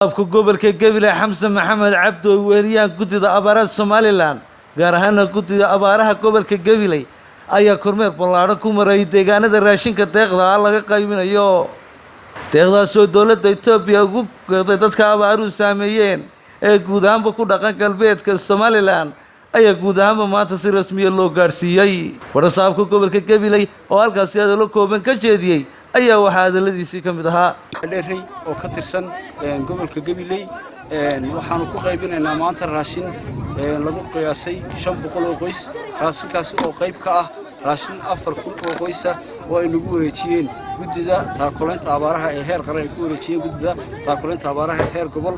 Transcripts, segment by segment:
afka gobolka Gabiley Xamsan Maxamed Cabdo weeriyaan gudida abaaraha Somaliland gaar ahaan gudida abaaraha gobolka Gabiley ayaa kormeer ballaaran ku maray deegaanada raashinka deeqda laga qaybinayo deeqdaas oo dawladda Itoobiya ugu qeexday dadka abaaruhu saameeyeen ee guud ahaanba ku dhaqan galbeedka Somaliland ayaa guud ahaanba maanta si rasmi ah loo gaarsiiyay warasaabka gobolka Gabiley oo halkaas si loo kooban ka jeediyay ayaa waxa hadaladiisii kamid ahaa dheeray oo ka tirsan gobolka Gabiley waxaanu ku qaybinaynaa maanta raashin lagu qiyaasay 500 oo qoys raashinkaas oo qayb ka ah raashin 4,000 oo qoys oo ay nagu wareejiyeen gudida taakuleynta abaaraha ee heer qaran ay ku wareejiyeen gudida taakuleynta abaaraha ee heer gobol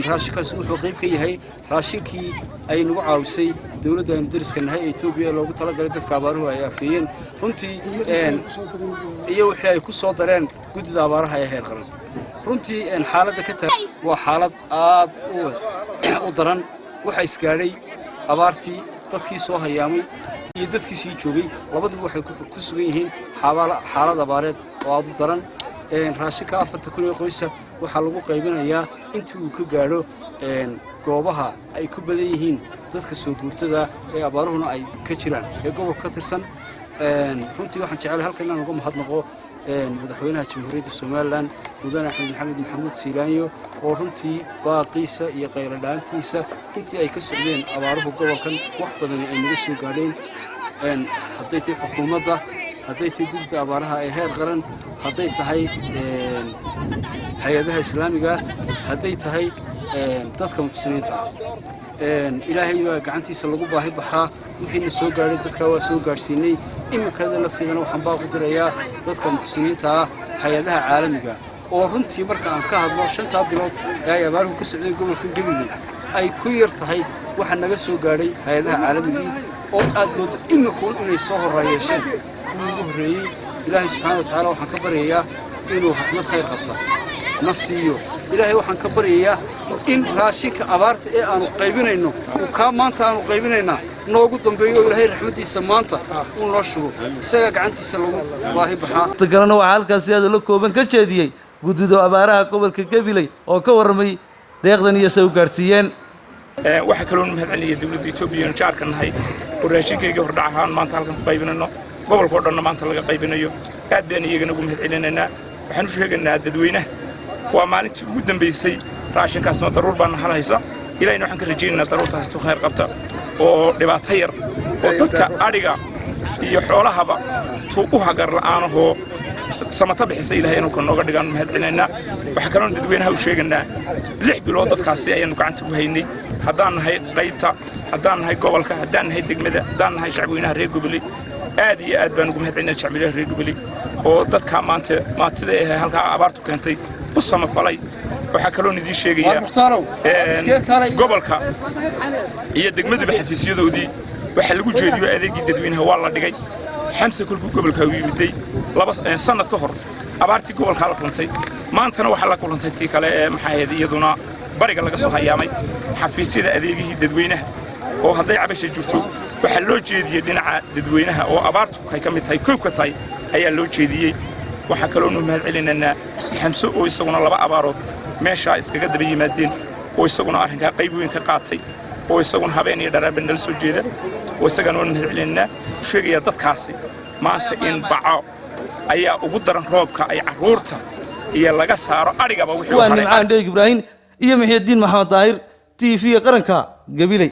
raashinkaas wuxuu qayb ka yahay raashinkii ay nagu caawisay dawladda dariska nahay ee Itoobiya loogu talagalay dadka abaaruhu ay afiyeen runtii iyo wixii ay ku soo dareen gudida abaaraha ee heer qaran runtii xaaladda ka tahay waa xaalad aad u daran waxa isgaaray abaartii dadkii soo hayaamay iyo dadkii sii joogay labaduba waxay ku sugan yihiin xaalad abaareed oo aad u daran raashinka 4,000 oo qoys waxa lagu qaybinayaa intii uu ka gaaro goobaha ay ku badan yihiin dadka soo guurtada ee abaaruhuna ay ka jiraan ee gobolka ka tirsan runtii waxaan jecelahay halkan inaan uga mahadnaqo madaxweynaha jamhuuriyadda Somaliland mudane Axmed Maxamed Maxamuud Siilaanyo oo runtii baaqiisa iyo qayladhaantiisa intii ay ka socdeen abaaruhu gobolkan wax badan ay naga soo gaadheen hadday tahay xukuumadda hadday tahay gudida abaaraha ee heer qaran hadday tahay hay'adaha islaamiga hadday tahay dadka muslimiinta ilaahay waa gacantiisa lagu baahi baxaa wixii soo gaaray dadka waa soo gaarsiinay imikada lafteedana waxaan baa ku dirayaa dadka muslimiinta hay'adaha caalamiga oo runtii marka aan ka hadlo 5 bilood ee abaaruhu ka socday gobolka Gabiley ay ku yar tahay waxa naga soo gaaray hay'adaha caalamiga oo aad moodo imikoon inay soo horeeyeen kuwii ugu horeeyay ilaahay subxaanahu wa ta'aala waxaan ka baryayaa inuu rahmad khayr qabto nasiyo ilaahay waxaan ka baryayaa in raashinka abaarta ee aanu qaybinayno uu ka maanta aanu qaybinayna noogu dambeeyo ilaahay raxmadiisa maanta uu noo shubo isaga gacantiisa lagu baahi baxaa tagalana waxa halkaas si la kooban ka jeediyay gudido abaaraha gobolka Gabiley oo ka warramay deeqdan iyo soo gaarsiiyeen waxa kale oo mahadceliyay dawladda Itoobiya in jaarka nahay oo raashinkayga hordhac ahaan maanta halkan ku qaybinayno gobolka oo dhan maanta laga qaybinayo aad baan iyagana ugu mahadcelinaynaa waxaan u sheegaynaa dadweynaha waa maalintii ugu dambeysay raashinkaasna daruur baan halaysa ilaahayna waxaan ka rajaynaynaa daruurtaas intuu khayr qabta oo dhibaato yar oo dadka adhiga iyo xoolahaba tuu u hagar la'aanahoo samata bixisa ilaahay inuu ka nooga dhigaan mahadcelinaynaa waxa kale oo dadweynaha u sheegaynaa 6 bilood dadkaasi ayaanu gacanta ku haynay haddaan nahay qaybta haddaan nahay gobolka haddaan nahay degmada haddaan nahay shacabweynaha reer Gabiley aad iyo aad baan ugu mahadcelinayaa shacabweynaha reer Gabiley oo dadka maantida ee halka abaartu keentay u samafalay waxa kale oo idin sheegayaa gobolka iyo degmada xafiisyadoodii waxa lagu jeediyo adeegii dadweynaha waa la dhigay xamse kulku gobolka uu yimiday 2 sanad ka hor abaartii gobolka la kulantay maantana waxa la kulantay tii kale ee maxay iyaduna bariga laga soo hayaamay xafiisyada adeegihii dadweynaha oo hadday cabasho jirto waxa loo jeediyay dhinaca dadweynaha oo abaartu ay ka mid tahay koobka tahay ayaa loo jeediyay waxa kale oo mahadcelinaynaa xamse oo isaguna 2 abaarood meesha iskaga daba yimaadeen oo isaguna arrinka qayb weyn ka qaatay oo isaguna habeen iyo dharaabin dal soo jeeda oo isagana oo mahadcelinaynaa sheegaya dadkaasi maanta in baco ayaa ugu daran roobka ay caruurta iyo laga saaro adhigaba wixii waa Nimcaan Dheeg Ibrahim iyo Maxamed Diin Maxamed Daahir TV qaranka Gabiley.